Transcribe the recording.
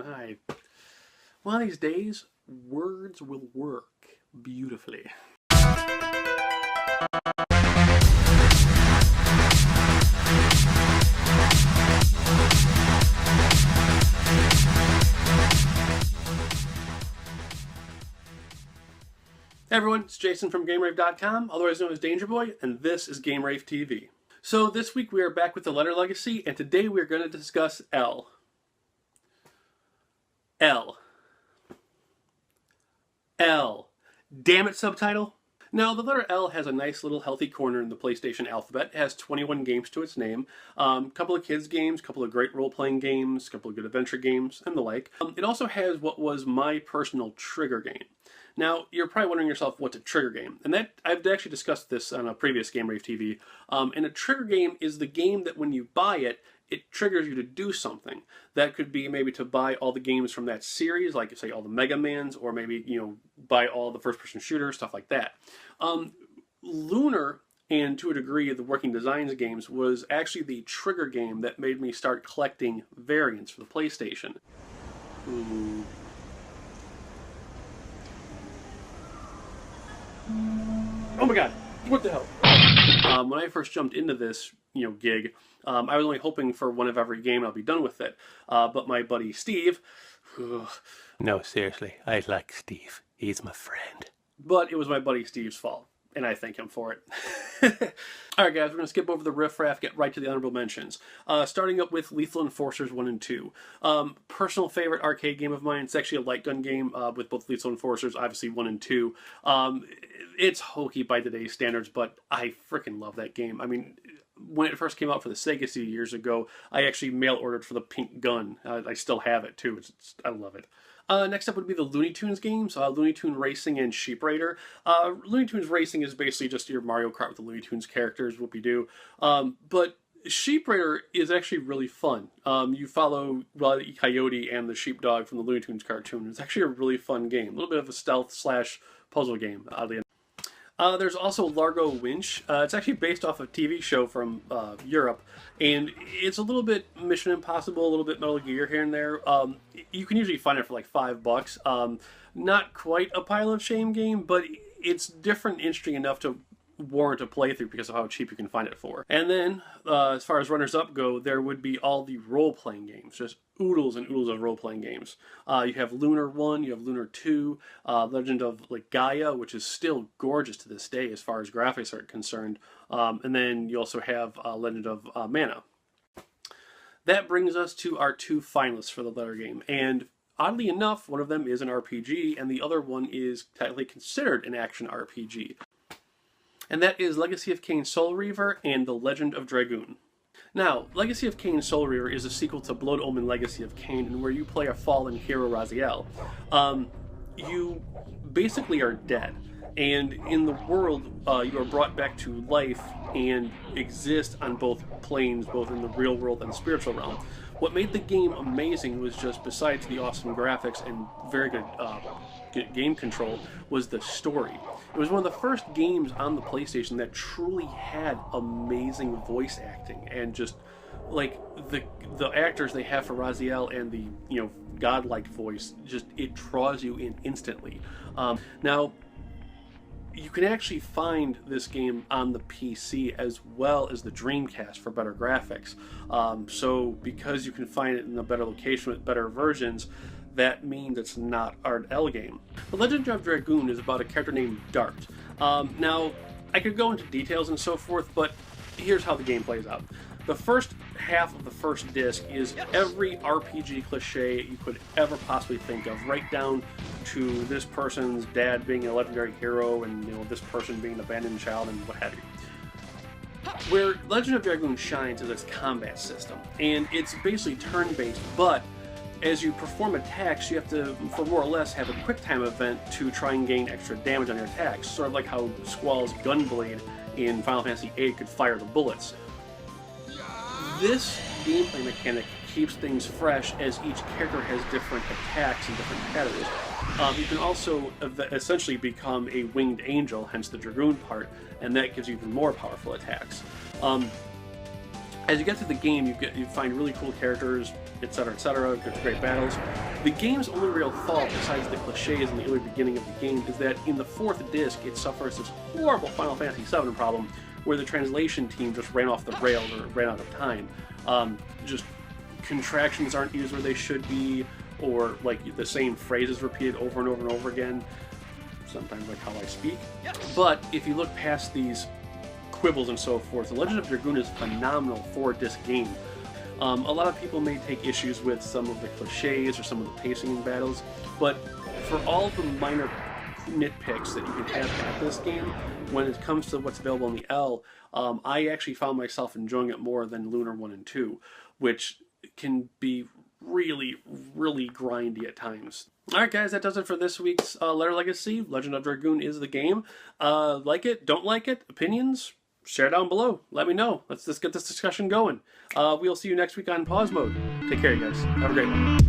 Hi. One of these days, words will work beautifully. Hey everyone, it's Jason from GameRave.com, otherwise known as Danger Boy, and this is GameRaveTV. So this week we are back with the letter legacy, and today we are going to discuss L. L. L. Damn it, subtitle. Now, the letter L has a nice little healthy corner in the PlayStation alphabet. It has 21 games to its name, a couple of kids games, a couple of great role-playing games, a couple of good adventure games, and the like. It also has what was my personal trigger game. Now, you're probably wondering yourself, what's a trigger game? And that I've actually discussed this on a previous GameRaveTV. And a trigger game is the game that when you buy it, it triggers you to do something. That could be maybe to buy all the games from that series, like say all the Mega Mans, or maybe, buy all the first-person shooters, stuff like that. Lunar, and to a degree the Working Designs games, was actually the trigger game that made me start collecting variants for the PlayStation. Ooh. Oh my god, what the hell? When I first jumped into this, gig, I was only hoping for one of every game, I'll be done with it. But my buddy Steve... No, seriously, I like Steve. He's my friend. But it was my buddy Steve's fault, and I thank him for it. Alright guys, we're going to skip over the riff-raff, get right to the honorable mentions. Starting up with Lethal Enforcers 1 and 2. Personal favorite arcade game of mine. It's actually a light gun game with both Lethal Enforcers, obviously 1 and 2. It's hokey by today's standards, but I freaking love that game. I mean, when it first came out for the Sega CD years ago, I actually mail-ordered for the pink gun. I still have it too. I love it. Next up would be the Looney Tunes games, Looney Tune Racing and Sheep Raider. Looney Tunes Racing is basically just your Mario Kart with the Looney Tunes characters, whoopie-doo. But Sheep Raider is actually really fun. You follow Wile E. Coyote and the sheepdog from the Looney Tunes cartoon. It's actually a really fun game. A little bit of a stealth/puzzle game, oddly enough. There's also Largo Winch. It's actually based off a TV show from Europe, and it's a little bit Mission Impossible, a little bit Metal Gear here and there. You can usually find it for like $5. Not quite a pile of shame game, but it's different and interesting enough to warrant a playthrough because of how cheap you can find it for. And then, as far as runners-up go, there would be all the role-playing games, just oodles and oodles of role-playing games. You have Lunar 1, you have Lunar 2, Legend of Gaia, which is still gorgeous to this day as far as graphics are concerned, and then you also have Legend of Mana. That brings us to our two finalists for the letter game, and oddly enough, one of them is an RPG, and the other one is technically considered an action RPG. And that is Legacy of Kain Soul Reaver and The Legend of Dragoon. Now, Legacy of Kain Soul Reaver is a sequel to Blood Omen Legacy of Kain, and where you play a fallen hero, Raziel. You basically are dead, and in the world, you are brought back to life and exist on both planes, both in the real world and the spiritual realm. What made the game amazing was just, besides the awesome graphics and very good game control, was the story. It was one of the first games on the PlayStation that truly had amazing voice acting, and just like the actors they have for Raziel and the godlike voice, just it draws you in instantly. Now, you can actually find this game on the PC as well as the Dreamcast for better graphics. So because you can find it in a better location with better versions, that means it's not an L game. The Legend of Dragoon is about a character named Dart. Now, I could go into details and so forth, but here's how the game plays out. The first half of the first disc is every RPG cliche you could ever possibly think of, right down to this person's dad being a legendary hero and this person being an abandoned child and what have you. Where Legend of Dragoon shines is its combat system, and it's basically turn-based, but as you perform attacks, you have to, for more or less, have a quick time event to try and gain extra damage on your attacks, sort of like how Squall's Gunblade in Final Fantasy VIII could fire the bullets. This gameplay mechanic keeps things fresh, as each character has different attacks and different patterns. You can also essentially become a winged angel, hence the Dragoon part, and that gives you even more powerful attacks. As you get through the game, you find really cool characters, etc., etc. Great battles. The game's only real fault, besides the cliches in the early beginning of the game, is that in the 4th disc it suffers this horrible Final Fantasy VII problem where the translation team just ran off the rails or ran out of time. Just contractions aren't used where they should be, or like the same phrases repeated over and over and over again, sometimes like how I speak. But if you look past these quibbles and so forth, The Legend of Dragoon is a phenomenal 4-disc game. A lot of people may take issues with some of the cliches or some of the pacing in battles, but for all the minor nitpicks that you can have at this game, when it comes to what's available on the L, I actually found myself enjoying it more than Lunar 1 and 2, which can be really, really grindy at times. Alright guys, that does it for this week's Letter Legacy. Legend of Dragoon is the game. Like it, don't like it, opinions? Share down below. Let me know. Let's just get this discussion going. We'll see you next week on Pause Mode. Take care, you guys. Have a great one.